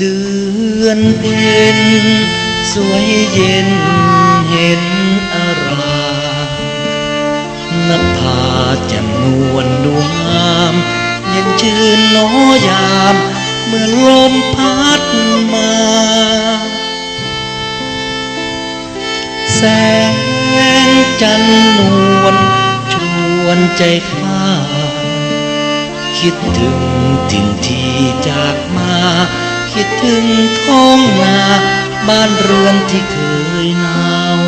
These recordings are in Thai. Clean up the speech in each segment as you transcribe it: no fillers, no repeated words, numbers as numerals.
เดือนเพ็ญสวยเย็นเห็นอารามนภาแจ่มนวลดวงงามเย็นชื่นน้อยามเมื่อลมพัดมาแสงจันทร์นวลชวนใจข้าคิดถึงถิ่นที่จากมาคิดถึงท้องนาบ้านเรือนที่เคยหนาว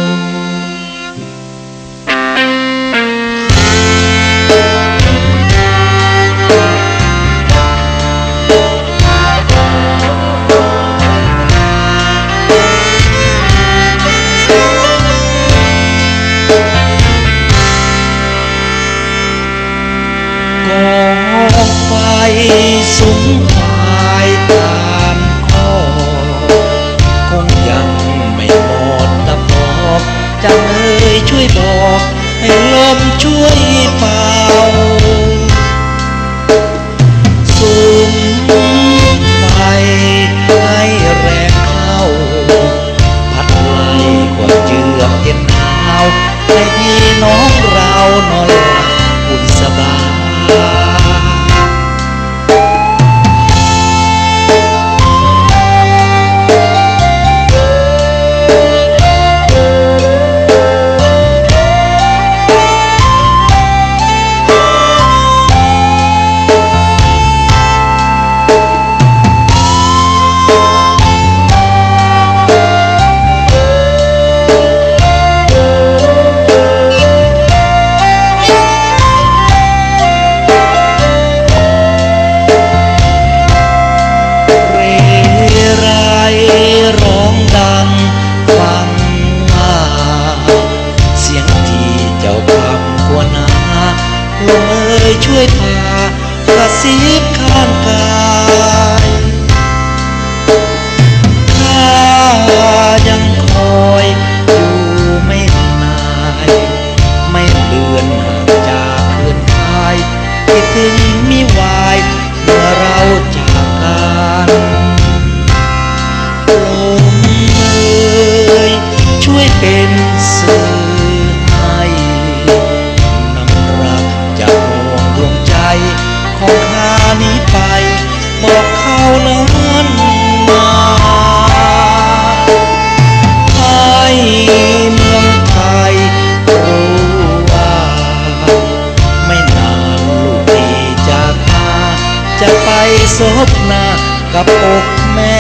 ไฟสุมหายตามคอคงยังไม่หมดตะบอกจังเอ่ยช่วยบอกให้ลมช่วยเป่าสุมไฟให้แรงเข้าพัดไล่ความเยือกเย็นหนาวให้พี่น้องเรานอนหลับอุ่นสบายลมเอ่ยช่วยพากระซิบข้างกายข้ายังคอยอยู่ไม่นานไม่เลือนห่างจากเพื่อนกายคิดถึงมิวายเมื่อเราจากกันลมเอ่ยช่วยเป็นสื่อของข้านี้ไปบอกเขานั้นมาให้เมืองไทยรู้ว่าไม่นานลูกที่จากมาจะไปซบหน้ากับอกแม่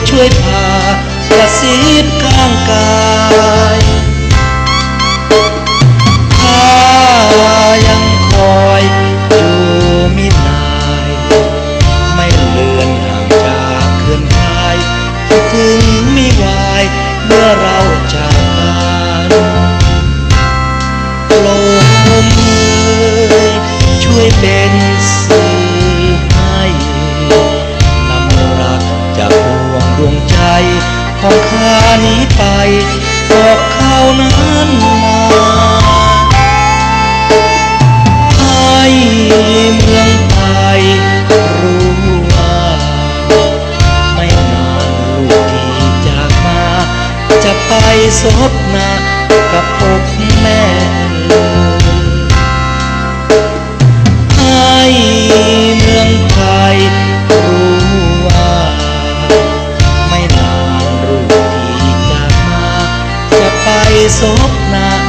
ช่วยพากระซิบข้างกายข้ายังคอยอยู่มินายไม่เลือนห่างจากเขื่อนคายคิดถึงมิวายเมื่อเราจากกันลมเอ่ยช่วยเป็นสื่อให้นำรักจากดวงใจของข้านี้ไปบอกเขานั้นมาให้เมืองไทยรู้ว่าไม่นานลูกที่จากมาจะไปซบหน้ากับอกแม่ให้เมืองไทยรู้ว่าไม่นานลูกที่จากมาจะไปซบหน้า